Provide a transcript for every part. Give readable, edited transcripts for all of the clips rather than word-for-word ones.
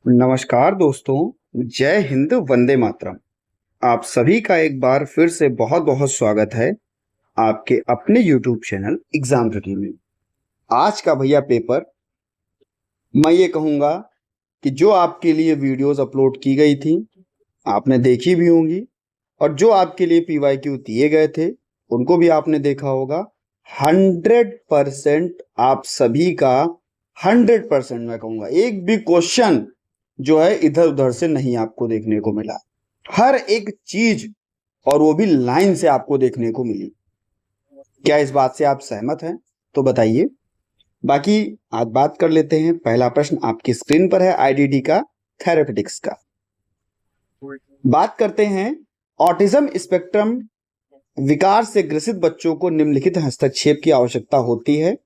नमस्कार दोस्तों, जय हिंद, वंदे मातरम। आप सभी का एक बार फिर से बहुत बहुत स्वागत है आपके अपने YouTube चैनल एग्जाम रेडी में। आज का भैया पेपर मैं ये कहूँगा कि जो आपके लिए वीडियोस अपलोड की गई थी आपने देखी भी होंगी, और जो आपके लिए PYQ दिए गए थे उनको भी आपने देखा होगा। 100% आप सभी का 100% मैं कहूँगा एक भी क्वेश्चन जो है इधर उधर से नहीं आपको देखने को मिला। हर एक चीज और वो भी लाइन से आपको देखने को मिली। क्या इस बात से आप सहमत हैं? तो बताइए। बाकी आज बात कर लेते हैं। पहला प्रश्न आपकी स्क्रीन पर है IDD का, थेरेपेटिक्स का। बात करते हैं ऑटिज्म स्पेक्ट्रम विकार से ग्रसित बच्चों को निम्नलिखित हस्तक्षेप की आवश्यकता होती है।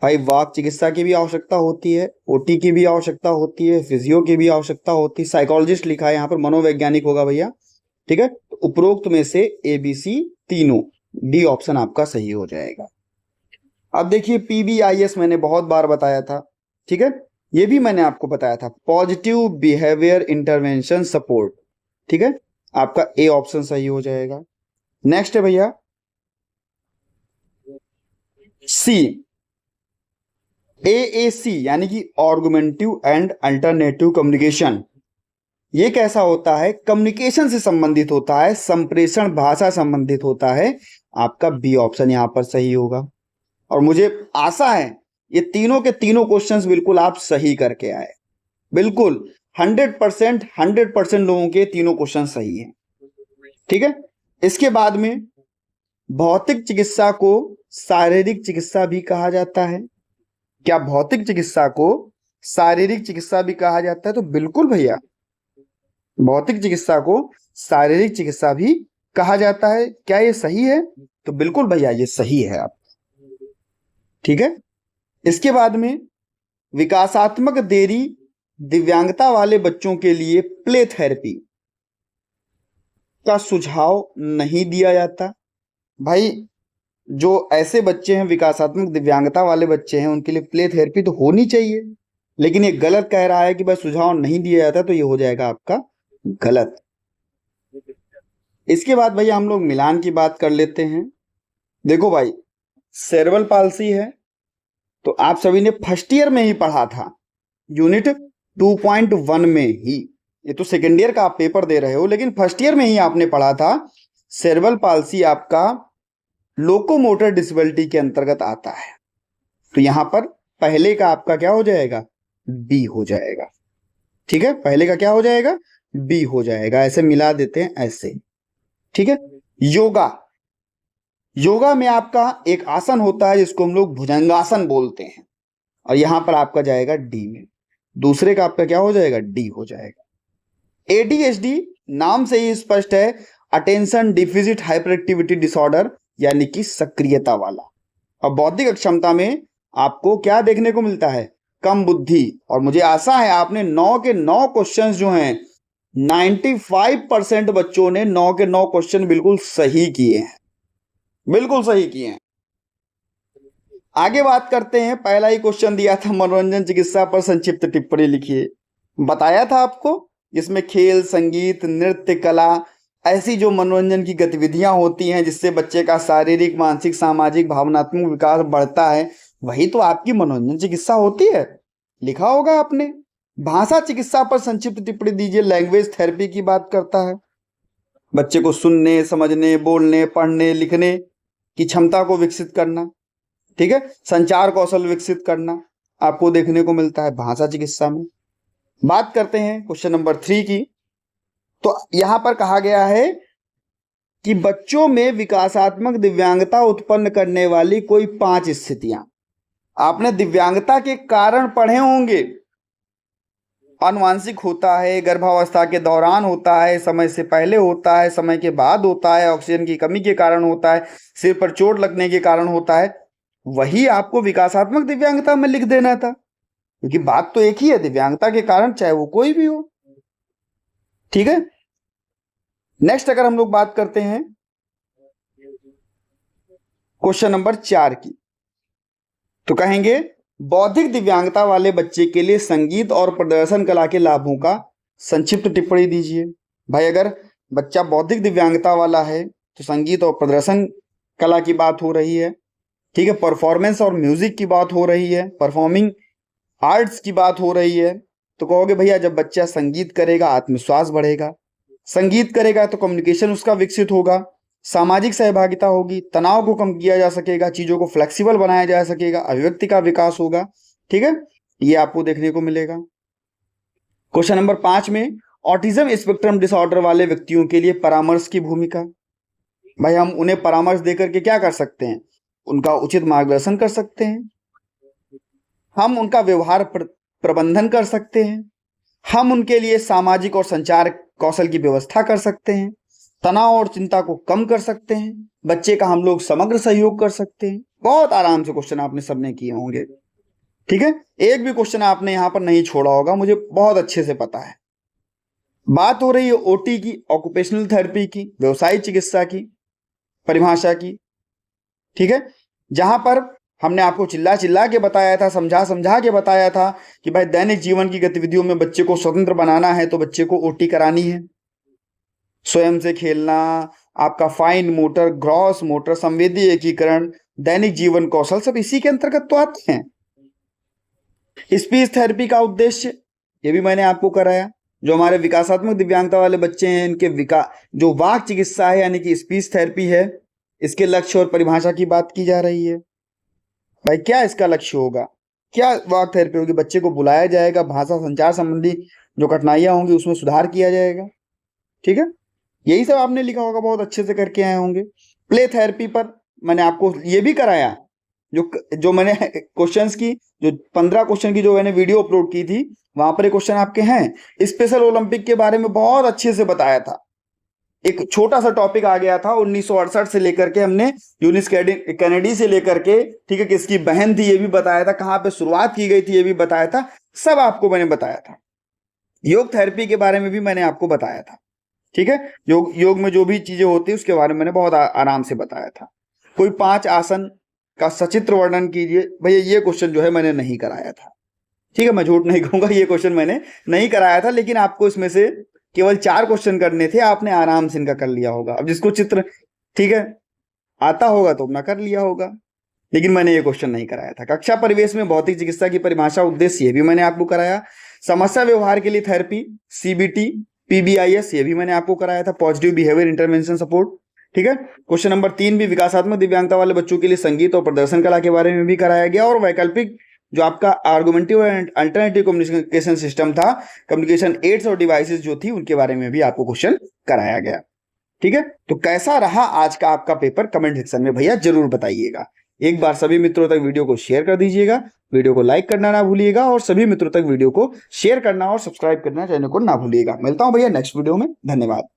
भाई वाक चिकित्सा की भी आवश्यकता होती है, OT की भी आवश्यकता होती है, फिजियो की भी आवश्यकता होती है, साइकोलॉजिस्ट लिखा है यहाँ पर, मनोवैज्ञानिक होगा भैया। ठीक है, तो उपरोक्त में से ABC तीनों, D ऑप्शन आपका सही हो जाएगा। अब देखिए PBIS मैंने बहुत बार बताया था, ठीक है, ये भी मैंने आपको बताया था, पॉजिटिव बिहेवियर इंटरवेंशन सपोर्ट। ठीक है, आपका A ऑप्शन सही हो जाएगा। नेक्स्ट है भैया C, AAC यानी कि ऑर्गुमेंटिव एंड अल्टरनेटिव कम्युनिकेशन। ये कैसा होता है? कम्युनिकेशन से संबंधित होता है, संप्रेषण भाषा संबंधित होता है। आपका बी ऑप्शन यहां पर सही होगा। और मुझे आशा है ये तीनों के तीनों क्वेश्चंस बिल्कुल आप सही करके आए। बिल्कुल 100% लोगों के तीनों क्वेश्चन सही हैं। ठीक है, इसके बाद में भौतिक चिकित्सा को शारीरिक चिकित्सा भी कहा जाता है। क्या भौतिक चिकित्सा को शारीरिक चिकित्सा भी कहा जाता है? तो बिल्कुल भैया, भौतिक चिकित्सा को शारीरिक चिकित्सा भी कहा जाता है। क्या ये सही है? तो बिल्कुल भैया ये सही है आप। ठीक है, इसके बाद में विकासात्मक देरी दिव्यांगता वाले बच्चों के लिए प्ले थेरेपी का सुझाव नहीं दिया जाता। भाई जो ऐसे बच्चे हैं, विकासात्मक दिव्यांगता वाले बच्चे हैं, उनके लिए प्ले थेरेपी तो होनी चाहिए, लेकिन ये गलत कह रहा है कि भाई सुझाव नहीं दिया जाता, तो ये हो जाएगा आपका गलत। इसके बाद भैया हम लोग मिलान की बात कर लेते हैं। देखो भाई, सेरेब्रल पाल्सी है तो आप सभी ने फर्स्ट ईयर में ही पढ़ा था, यूनिट 2.1 में ही। ये तो सेकेंड ईयर का आप पेपर दे रहे हो, लेकिन फर्स्ट ईयर में ही आपने पढ़ा था। सेरेब्रल पाल्सी आपका लोकोमोटर डिसेबिलिटी के अंतर्गत आता है, तो यहां पर पहले का आपका क्या हो जाएगा? बी हो जाएगा। ठीक है, पहले का क्या हो जाएगा? बी हो जाएगा। ऐसे मिला देते हैं ऐसे। ठीक है, योगा, योगा में आपका एक आसन होता है जिसको हम लोग भुजंगासन बोलते हैं, और यहां पर आपका जाएगा डी में। दूसरे का आपका क्या हो जाएगा? डी हो जाएगा। ADHD नाम से ही स्पष्ट है, attention deficit hyper activity disorder, यानी कि सक्रियता वाला। और बौद्धिक अक्षमता में आपको क्या देखने को मिलता है? कम बुद्धि। और मुझे आशा है आपने 9 के 9 क्वेश्चंस जो हैं, 95% बच्चों ने 9 के 9 क्वेश्चन बिल्कुल सही किए हैं, बिल्कुल सही किए हैं। आगे बात करते हैं। पहला ही क्वेश्चन दिया था, मनोरंजन चिकित्सा पर संक्षिप्त टिप्पणी लिखिए। बताया था आपको, इसमें खेल, संगीत, नृत्य, कला, ऐसी जो मनोरंजन की गतिविधियां होती हैं जिससे बच्चे का शारीरिक, मानसिक, सामाजिक, भावनात्मक विकास बढ़ता है, वही तो आपकी मनोरंजन चिकित्सा होती है। लिखा होगा आपने। भाषा चिकित्सा पर संक्षिप्त टिप्पणी दीजिए। लैंग्वेज थेरेपी की बात करता है, बच्चे को सुनने, समझने, बोलने, पढ़ने, लिखने की क्षमता को विकसित करना। ठीक है, संचार कौशल विकसित करना आपको देखने को मिलता है भाषा चिकित्सा में। बात करते हैं क्वेश्चन नंबर 3 की। तो यहां पर कहा गया है कि बच्चों में विकासात्मक दिव्यांगता उत्पन्न करने वाली कोई 5 स्थितियां। आपने दिव्यांगता के कारण पढ़े होंगे। आनुवांशिक होता है, गर्भावस्था के दौरान होता है, समय से पहले होता है, समय के बाद होता है, ऑक्सीजन की कमी के कारण होता है, सिर पर चोट लगने के कारण होता है। वही आपको विकासात्मक दिव्यांगता में लिख देना था, क्योंकि बात तो एक ही है, दिव्यांगता के कारण चाहे वो कोई भी हो। ठीक है, नेक्स्ट अगर हम लोग बात करते हैं क्वेश्चन नंबर 4 की, तो कहेंगे बौद्धिक दिव्यांगता वाले बच्चे के लिए संगीत और प्रदर्शन कला के लाभों का संक्षिप्त टिप्पणी दीजिए। भाई अगर बच्चा बौद्धिक दिव्यांगता वाला है तो संगीत और प्रदर्शन कला की बात हो रही है, ठीक है, परफॉर्मेंस और म्यूजिक की बात हो रही है, परफॉर्मिंग आर्ट्स की बात हो रही है, तो कहोगे भैया जब बच्चा संगीत करेगा आत्मविश्वास बढ़ेगा, संगीत करेगा तो कम्युनिकेशन उसका विकसित होगा, सामाजिक सहभागिता होगी, तनाव को कम किया जा सकेगा, चीजों को फ्लेक्सिबल बनाया जा सकेगा, अभिव्यक्ति का विकास होगा, ठीक है, ये आपको देखने को मिलेगा। क्वेश्चन नंबर 5 में ऑटिज्म स्पेक्ट्रम डिसऑर्डर वाले व्यक्तियों के लिए परामर्श की भूमिका। भाई हम उन्हें परामर्श देकर के क्या कर सकते हैं, उनका उचित मार्गदर्शन कर सकते हैं, हम उनका व्यवहार प्रबंधन कर सकते हैं, हम उनके लिए सामाजिक और संचार कौशल की व्यवस्था कर सकते हैं, तनाव और चिंता को कम कर सकते हैं, बच्चे का हम लोग समग्र सहयोग कर सकते हैं। बहुत आराम से क्वेश्चन आपने सबने किए होंगे, ठीक है, एक भी क्वेश्चन आपने यहां पर नहीं छोड़ा होगा, मुझे बहुत अच्छे से पता है। बात हो रही है ओटी की, ऑक्यूपेशनल थेरेपी की, व्यवसायिक चिकित्सा की परिभाषा की, ठीक है, जहां पर हमने आपको चिल्ला चिल्ला के बताया था, समझा समझा के बताया था कि भाई दैनिक जीवन की गतिविधियों में बच्चे को स्वतंत्र बनाना है तो बच्चे को ओटी करानी है। स्वयं से खेलना, आपका फाइन मोटर, ग्रॉस मोटर, संवेदी एकीकरण, दैनिक जीवन कौशल सब इसी के अंतर्गत तो आते हैं। स्पीच थेरेपी का उद्देश्य ये भी मैंने आपको कराया, जो हमारे विकासात्मक दिव्यांगता वाले बच्चे हैं इनके जो वाक चिकित्सा है यानी कि स्पीच थेरेपी है, इसके लक्ष्य और परिभाषा की बात की जा रही है। भाई क्या इसका लक्ष्य होगा, क्या वाक थेरेपी होगी, बच्चे को बुलाया जाएगा, भाषा संचार संबंधी जो कठिनाइयां होंगी उसमें सुधार किया जाएगा, ठीक है, यही सब आपने लिखा होगा, बहुत अच्छे से करके आए होंगे। प्ले थेरेपी पर मैंने आपको ये भी कराया, जो मैंने क्वेश्चंस की, जो 15 क्वेश्चन की जो मैंने वीडियो अपलोड की थी वहां पर क्वेश्चन आपके हैं। स्पेशल ओलंपिक के बारे में बहुत अच्छे से बताया था, एक छोटा सा टॉपिक आ गया था 1968 से लेकर के, हमने यूनिस कैनेडी से लेकर के, ठीक है, किसकी बहन थी ये भी बताया था, कहां पे शुरुआत की गई थी ये भी बताया था, सब आपको मैंने बताया था। योग थेरेपी के बारे में भी मैंने आपको बताया था, ठीक है, योग में जो भी चीजें होती है उसके बारे में मैंने बहुत आराम से बताया था। कोई 5 आसन का सचित्र वर्णन कीजिए, भैया ये क्वेश्चन जो है मैंने नहीं कराया था, ठीक है, मैं झूठ नहीं कहूंगा, ये क्वेश्चन मैंने नहीं कराया था, लेकिन आपको इसमें से केवल 4 क्वेश्चन करने थे, आपने आराम से इनका कर लिया होगा। अब जिसको चित्र, ठीक है, आता होगा तो अपना कर लिया होगा, लेकिन मैंने ये क्वेश्चन नहीं कराया था। कक्षा परिवेश में भौतिक चिकित्सा की परिभाषा उद्देश्य ये भी मैंने आपको कराया। समस्या व्यवहार के लिए थेरेपी, सीबीटी, पीबीआईएस ये भी मैंने आपको कराया था, पॉजिटिव बिहेवियर इंटरवेंशन सपोर्ट, ठीक है। क्वेश्चन नंबर 3 भी विकासात्मक दिव्यांगता वाले बच्चों के लिए संगीत और प्रदर्शन कला के बारे में भी कराया गया, और वैकल्पिक जो आपका आर्गुमेंटिव एंड अल्टरनेटिव कम्युनिकेशन सिस्टम था, कम्युनिकेशन एड्स और डिवाइसेस जो थी उनके बारे में भी आपको क्वेश्चन कराया गया, ठीक है। तो कैसा रहा आज का आपका पेपर, कमेंट सेक्शन में भैया जरूर बताइएगा। एक बार सभी मित्रों तक वीडियो को शेयर कर दीजिएगा, वीडियो को लाइक करना ना भूलिएगा, और सभी मित्रों तक वीडियो को शेयर करना और सब्सक्राइब करना चैनल को ना भूलिएगा। मिलता हूं भैया नेक्स्ट वीडियो में, धन्यवाद।